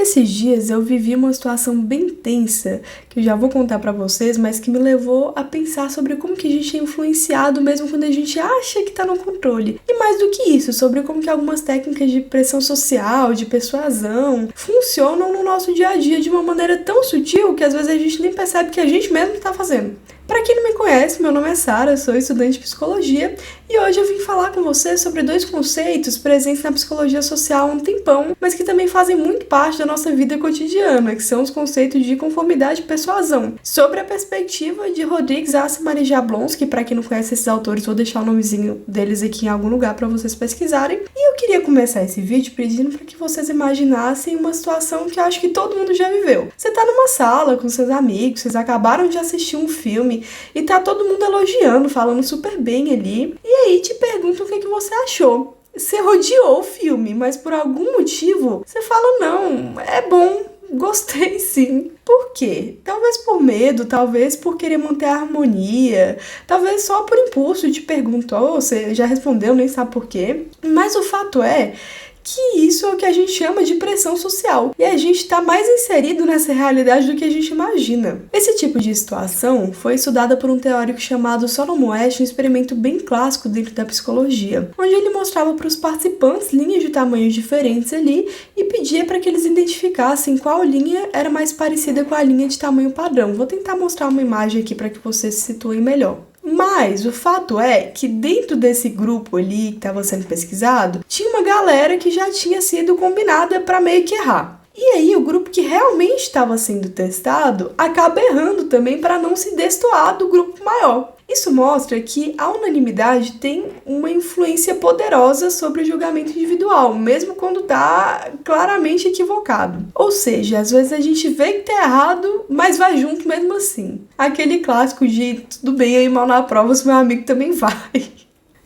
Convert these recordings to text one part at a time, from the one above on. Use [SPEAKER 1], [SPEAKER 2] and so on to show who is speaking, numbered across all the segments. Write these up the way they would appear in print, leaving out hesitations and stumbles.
[SPEAKER 1] Esses dias eu vivi uma situação bem tensa, que eu já vou contar pra vocês, mas que me levou a pensar sobre como que a gente é influenciado mesmo quando a gente acha que tá no controle. E mais do que isso, sobre como que algumas técnicas de pressão social, de persuasão, funcionam no nosso dia a dia de uma maneira tão sutil que às vezes a gente nem percebe que a gente mesmo tá fazendo. Para quem não me conhece, meu nome é Sara, sou estudante de psicologia e hoje eu vim falar com você sobre dois conceitos presentes na psicologia social há um tempão, mas que também fazem muito parte da nossa vida cotidiana, que são os conceitos de conformidade e persuasão. Sobre a perspectiva de Rodrigues, Assmann e Jablonski, para quem não conhece esses autores, vou deixar o nomezinho deles aqui em algum lugar para vocês pesquisarem. E eu queria começar esse vídeo pedindo para que vocês imaginassem uma situação que eu acho que todo mundo já viveu. Você tá numa sala com seus amigos, vocês acabaram de assistir um filme e tá todo mundo elogiando, falando super bem ali. E aí te perguntam o que você achou. Você odiou o filme, mas por algum motivo você fala, não, é bom, gostei sim. Por quê? Talvez por medo, talvez por querer manter a harmonia, talvez só por impulso te pergunto, você já respondeu, nem sabe por quê. Mas o fato é que isso é o que a gente chama de pressão social. E a gente está mais inserido nessa realidade do que a gente imagina. Esse tipo de situação foi estudada por um teórico chamado Solomon West, um experimento bem clássico dentro da psicologia, onde ele mostrava para os participantes linhas de tamanhos diferentes ali e pedia para que eles identificassem qual linha era mais parecida com a linha de tamanho padrão. Vou tentar mostrar uma imagem aqui para que vocês se situem melhor. Mas o fato é que dentro desse grupo ali que estava sendo pesquisado, tinha uma galera que já tinha sido combinada para meio que errar. E aí o grupo que realmente estava sendo testado acaba errando também para não se destoar do grupo maior. Isso mostra que a unanimidade tem uma influência poderosa sobre o julgamento individual, mesmo quando está claramente equivocado. Ou seja, às vezes a gente vê que tá errado, mas vai junto mesmo assim. Aquele clássico de tudo bem aí mal na prova, se meu amigo também vai.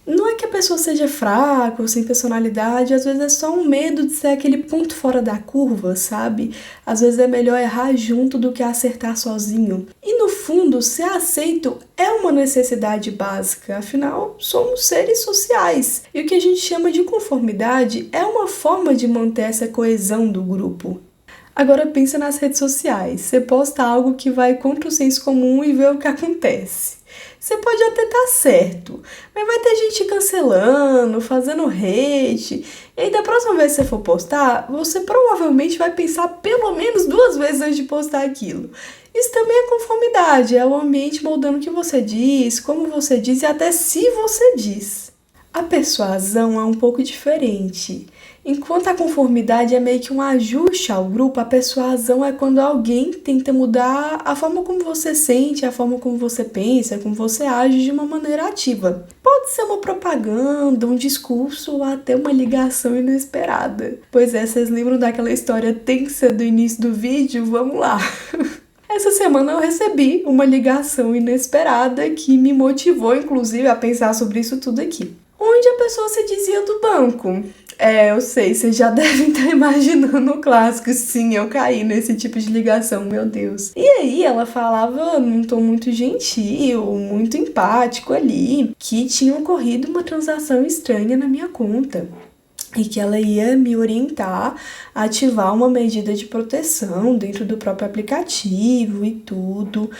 [SPEAKER 1] Não é que a pessoa seja fraca ou sem personalidade, às vezes é só um medo de ser aquele ponto fora da curva, sabe? Às vezes é melhor errar junto do que acertar sozinho. E no fundo, ser aceito é uma necessidade básica, afinal, somos seres sociais. E o que a gente chama de conformidade é uma forma de manter essa coesão do grupo. Agora pensa nas redes sociais, você posta algo que vai contra o senso comum e vê o que acontece. Você pode até estar certo, mas vai ter gente cancelando, fazendo hate. E aí da próxima vez que você for postar, você provavelmente vai pensar pelo menos 2 vezes antes de postar aquilo. Isso também é conformidade, é o ambiente moldando o que você diz, como você diz e até se você diz. A persuasão é um pouco diferente. Enquanto a conformidade é meio que um ajuste ao grupo, a persuasão é quando alguém tenta mudar a forma como você sente, a forma como você pensa, como você age de uma maneira ativa. Pode ser uma propaganda, um discurso ou até uma ligação inesperada. Pois é, vocês lembram daquela história tensa do início do vídeo? Vamos lá! Essa semana eu recebi uma ligação inesperada que me motivou, inclusive, a pensar sobre isso tudo aqui. Onde a pessoa se dizia do banco. Eu sei, vocês já devem estar imaginando o clássico. Sim, eu caí nesse tipo de ligação, meu Deus. E aí ela falava num tom muito gentil, muito empático ali, que tinha ocorrido uma transação estranha na minha conta. E que ela ia me orientar a ativar uma medida de proteção dentro do próprio aplicativo e tudo.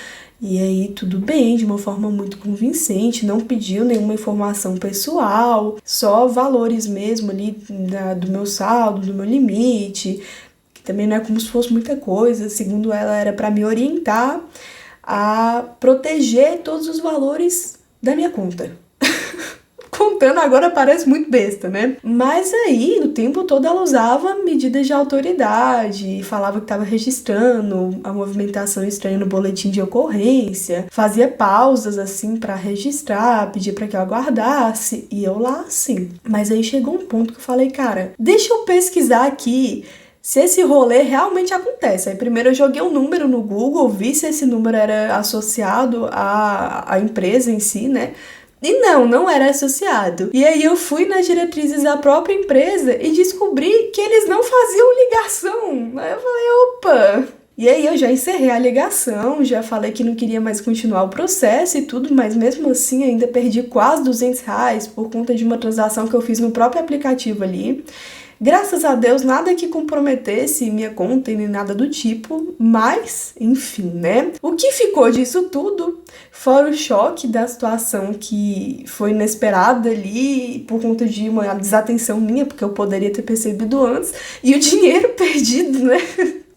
[SPEAKER 1] E aí, tudo bem, de uma forma muito convincente, não pediu nenhuma informação pessoal, só valores mesmo ali do meu saldo, do meu limite, que também não é como se fosse muita coisa, segundo ela, era para me orientar a proteger todos os valores da minha conta. Contando agora parece muito besta, né? Mas aí, o tempo todo ela usava medidas de autoridade, falava que estava registrando a movimentação estranha no boletim de ocorrência, fazia pausas assim para registrar, pedia para que eu aguardasse, e eu lá assim. Mas aí chegou um ponto que eu falei, cara, deixa eu pesquisar aqui se esse rolê realmente acontece. Aí primeiro eu joguei um número no Google, vi se esse número era associado à empresa em si, né? E não era associado. E aí eu fui nas diretrizes da própria empresa e descobri que eles não faziam ligação. Aí eu falei, opa! E aí eu já encerrei a ligação, já falei que não queria mais continuar o processo e tudo, mas mesmo assim ainda perdi quase R$200 por conta de uma transação que eu fiz no próprio aplicativo ali. Graças a Deus, nada que comprometesse minha conta e nem nada do tipo, mas, enfim, né? O que ficou disso tudo, fora o choque da situação que foi inesperada ali, por conta de uma desatenção minha, porque eu poderia ter percebido antes, e o dinheiro perdido, né?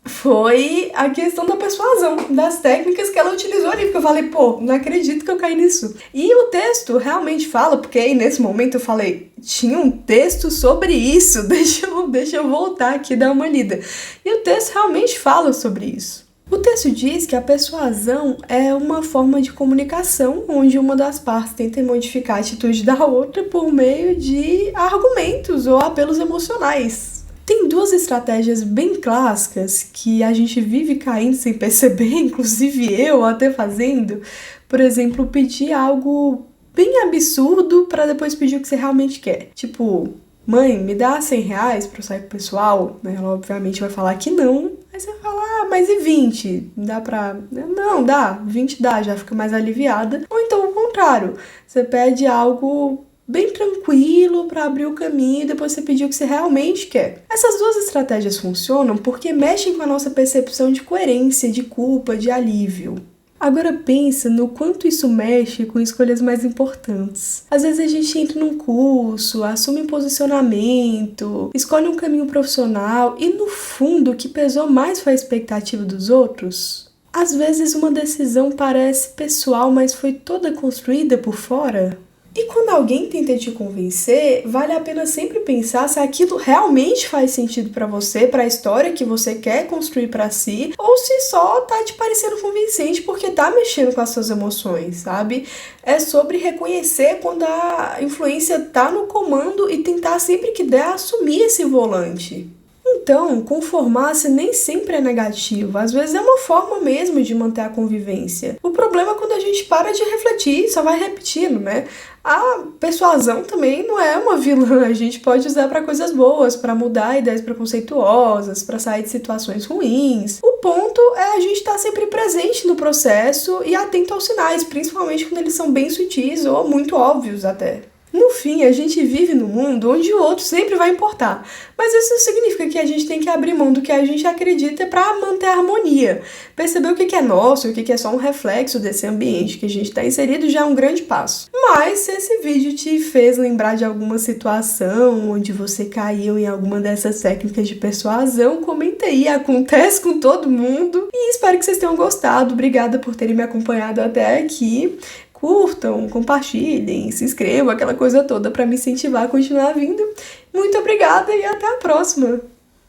[SPEAKER 1] Foi a questão da persuasão, das técnicas que ela utilizou ali, porque eu falei, pô, não acredito que eu caí nisso. E o texto realmente fala, porque aí nesse momento eu falei, tinha um texto sobre isso, deixa eu voltar aqui e dar uma lida. E o texto realmente fala sobre isso. O texto diz que a persuasão é uma forma de comunicação onde uma das partes tenta modificar a atitude da outra por meio de argumentos ou apelos emocionais. Tem duas estratégias bem clássicas que a gente vive caindo sem perceber, inclusive eu até fazendo. Por exemplo, pedir algo bem absurdo para depois pedir o que você realmente quer. Tipo, mãe, me dá R$100 pra eu sair com o pessoal? Ela obviamente vai falar que não. Aí você vai falar, mas e 20? Dá pra... Não, dá. 20 dá, já fica mais aliviada. Ou então o contrário, você pede algo bem tranquilo para abrir o caminho e depois você pedir o que você realmente quer. Essas duas estratégias funcionam porque mexem com a nossa percepção de coerência, de culpa, de alívio. Agora pensa no quanto isso mexe com escolhas mais importantes. Às vezes a gente entra num curso, assume um posicionamento, escolhe um caminho profissional e no fundo o que pesou mais foi a expectativa dos outros. Às vezes uma decisão parece pessoal, mas foi toda construída por fora. E quando alguém tenta te convencer, vale a pena sempre pensar se aquilo realmente faz sentido pra você, pra história que você quer construir pra si, ou se só tá te parecendo convincente porque tá mexendo com as suas emoções, sabe? É sobre reconhecer quando a influência tá no comando e tentar sempre que der assumir esse volante. Então, conformar-se nem sempre é negativo, às vezes é uma forma mesmo de manter a convivência. O problema é quando a gente para de refletir e só vai repetindo, né? A persuasão também não é uma vilã, a gente pode usar para coisas boas, para mudar ideias preconceituosas, para sair de situações ruins. O ponto é a gente estar sempre presente no processo e atento aos sinais, principalmente quando eles são bem sutis ou muito óbvios até. No fim, a gente vive num mundo onde o outro sempre vai importar, mas isso significa que a gente tem que abrir mão do que a gente acredita para manter a harmonia. Perceber o que é nosso e o que é só um reflexo desse ambiente que a gente está inserido já é um grande passo. Mas se esse vídeo te fez lembrar de alguma situação onde você caiu em alguma dessas técnicas de persuasão, comenta aí, acontece com todo mundo. E espero que vocês tenham gostado. Obrigada por terem me acompanhado até aqui. Curtam, compartilhem, se inscrevam, aquela coisa toda para me incentivar a continuar vindo. Muito obrigada e até a próxima!